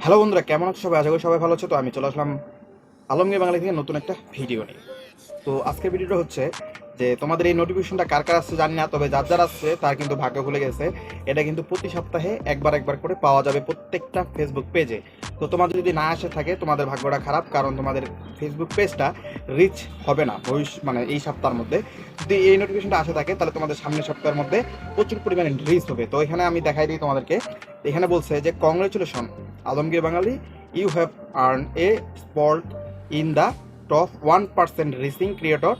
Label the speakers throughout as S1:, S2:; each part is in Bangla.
S1: হ্যালো বন্ধুরা, কেমন আছো সবাই? আশা করি সবাই ভালো আছো। তো আমি চলে আসলাম আলমগীর বাঙালি থেকে নতুন একটা ভিডিও নিয়ে। তো আজকের ভিডিওটা হচ্ছে যে তোমাদের এই নোটিফিকেশনটা কার কার আসছে জানি না, তবে যার যার আসছে তার কিন্তু ভাগ্য খুলে গেছে। এটা কিন্তু প্রতি সপ্তাহে একবার একবার করে পাওয়া যাবে প্রত্যেকটা ফেসবুক পেজে। তো তোমাদের যদি না আসে থাকে তোমাদের ভাগ্যটা খারাপ, কারণ তোমাদের ফেসবুক পেজটা রিচ হবে না মানে এই সপ্তাহের মধ্যে। যদি এই নোটিফিকেশনটা আসে থাকে তাহলে তোমাদের সামনের সপ্তাহের মধ্যে প্রচুর পরিমাণে রিচ হবে। তো এখানে আমি দেখাই দিই তোমাদেরকে। এখানে বলছে যে congratulation Alamgir Bangali, you have earn a spot in the top 1% reaching creator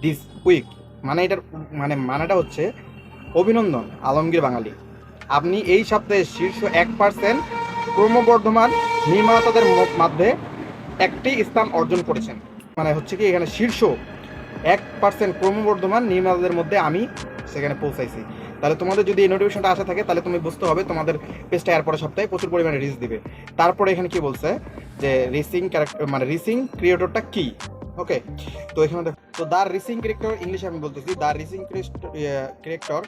S1: this week. মানে এটার মানেটা হচ্ছে অভিনন্দন আলমগীর বাঙালি, আপনি এই সপ্তাহে শীর্ষ 1% ক্রমবর্ধমান নির্মাতাদের মধ্যে একটি স্থান অর্জন করেছেন। মানে হচ্ছে কি, এখানে শীর্ষ 1% ক্রমবর্ধমান নির্মাতাদের মধ্যে আমি সেখানে পৌঁছাইছি। তাহলে তোমাদের যদি এই নোটিফিকেশনটা আসা থাকে তাহলে তুমি বুঝতে হবে তোমাদের পেজটা এর পরের সপ্তাহে প্রচুর পরিমাণে রিচ দিবে। তারপরে এখানে কি বলছে যে রিসিং ক্যারেক্টার রিসিং ক্রিয়েটরটা কি। ওকে, তো এখানে তো দ্য রিসিং ক্যারেক্টার, ইংলিশে আমি বলতেছি, the rising character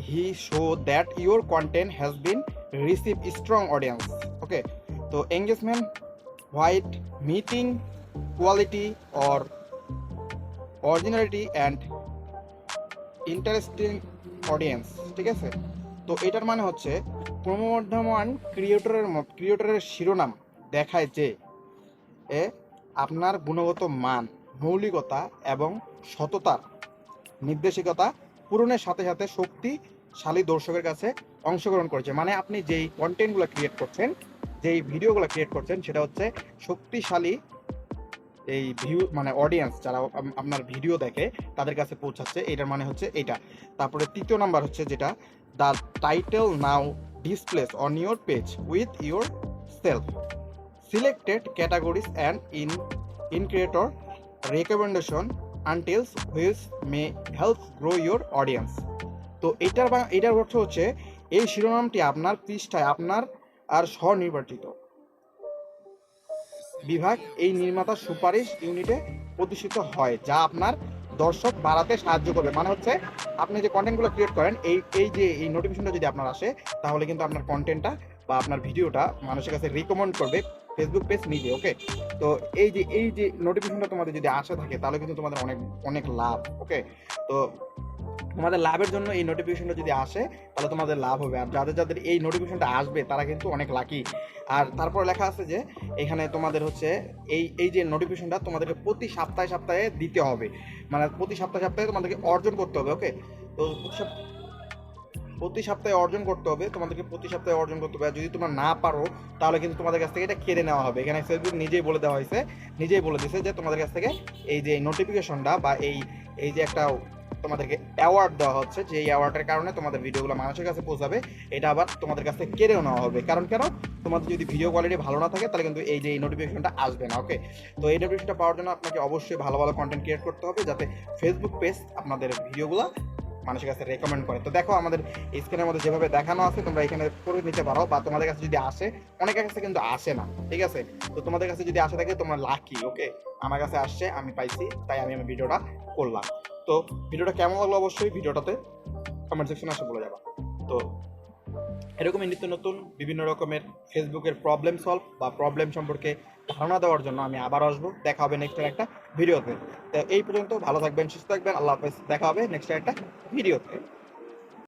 S1: he show that your content has been receive strong audience. Okay, তো engagement white meeting quality or originality and interesting audience. ঠিক আছে, তো এটার মানে হচ্ছে ক্রমবর্ধমান ক্রিয়েটরের শিরোনাম দেখায় যে এ আপনার গুণগত মান, মৌলিকতা এবং সততার নির্দেশিকতা পূরণের সাথে সাথে শক্তিশালী দর্শকের কাছে অংশগ্রহণ করেছে। মানে আপনি যেই কন্টেন্টগুলো ক্রিয়েট করছেন, যেই ভিডিওগুলো ক্রিয়েট করছেন, সেটা হচ্ছে শক্তিশালী এই ভিউ অডিয়েন্স যারা আপনার ভিডিও দেখে তাদের কাছে পৌঁছাচ্ছে। এটার মানে হচ্ছে এটা। তারপরে তৃতীয় নাম্বার হচ্ছে যেটা, the title now displace on your page with your self selected categories and in creator recommendation units which may help grow your audience. তো এটার অর্থ হচ্ছে এই শিরোনামটি আপনার পৃষ্ঠায় আপনার আর স্বনির্বাচিত বিভাগ এই নির্মাতার সুপারিশ ইউনিটে প্রদর্শিত হয়, যা আপনার দর্শক বাড়াতে সাহায্য করবে। মানে হচ্ছে আপনি যে কন্টেন্টগুলো ক্রিয়েট করেন, এই নোটিফিকেশনটা যদি আপনার আসে তাহলে কিন্তু আপনার কন্টেন্টটা বা আপনার ভিডিওটা মানুষের কাছে রিকমেন্ড করবে ফেসবুক পেজ নিজে। ওকে, তো এই যে নোটিফিকেশনটা তোমাদের যদি আসে থাকে তাহলে কিন্তু তোমাদের অনেক অনেক লাভ। ওকে, তো তোমাদের লাভের জন্য এই নোটিফিকেশনটা যদি আসে তাহলে তোমাদের লাভ হবে। আর যাদের যাদের এই নোটিফিকেশনটা আসবে তারা কিন্তু অনেক লাকি। আর তারপর লেখা আছে যে এখানে তোমাদের হচ্ছে এই যে নোটিফিকেশনটা তোমাদেরকে প্রতি সপ্তাহে সপ্তাহে দিতে হবে। মানে প্রতি সপ্তাহে সপ্তাহে তোমাদেরকে অর্জন করতে হবে। ওকে, তো প্রতি সপ্তাহে অর্জন করতে হবে, তোমাদেরকে প্রতি সপ্তাহে অর্জন করতে হবে। আর যদি তোমরা না পারো তাহলে কিন্তু তোমাদের কাছ থেকে এটা কেড়ে নেওয়া হবে। এখানে ফেসবুক নিজেই বলে দেওয়া হয়েছে, নিজেই বলে দিয়েছে যে তোমাদের কাছ থেকে এই যে নোটিফিকেশনটা বা এই যে একটা তোমাদেরকে অ্যাওয়ার্ড দেওয়া হচ্ছে, যে এই অ্যাওয়ার্ডের কারণে তোমাদের ভিডিওগুলো মানুষের কাছে পৌঁছাবে, এটা আবার তোমাদের কাছ থেকে কেড়েও নেওয়া হবে। কারণ কেন, তোমাদের যদি ভিডিও কোয়ালিটি ভালো না থাকে তাহলে কিন্তু এই নোটিফিকেশনটা আসবে না। ওকে, তো এই নোটিফিকেশনটা পাওয়ার জন্য আপনাকে অবশ্যই ভালো ভালো কন্টেন্ট ক্রিয়েট করতে হবে যাতে ফেসবুক পেজ আপনাদের ভিডিওগুলো মানুষের কাছে রেকমেন্ড করে। তো দেখো আমাদের স্ক্রিনের মধ্যে যেভাবে দেখানো আছে তোমরা এখানে করে নিতে পারো, বা তোমাদের কাছে যদি আসে, অনেকের কাছে কিন্তু আসে না। ঠিক আছে, তো তোমাদের কাছে যদি আসে থাকে তোমরা লাকি। ওকে, আমার কাছে আসছে, আমি পাইছি, তাই আমি আমার ভিডিওটা করলাম। তো ভিডিওটা কেমন লাগলো অবশ্যই ভিডিওটাতে কমেন্ট সেকশনে আসে বলে যাবা। তো এরকমই নিত্য নতুন বিভিন্ন রকমের ফেসবুকের প্রবলেম সলভ বা প্রবলেম সম্পর্কে ধারণা দেওয়ার জন্য আমি আবার আসবো। দেখা হবে নেক্সট একটা ভিডিওতে। তো এই পর্যন্ত ভালো থাকবেন, সুস্থ থাকবেন, আল্লাহ হাফেজ। দেখা হবে নেক্সট একটা ভিডিওতে।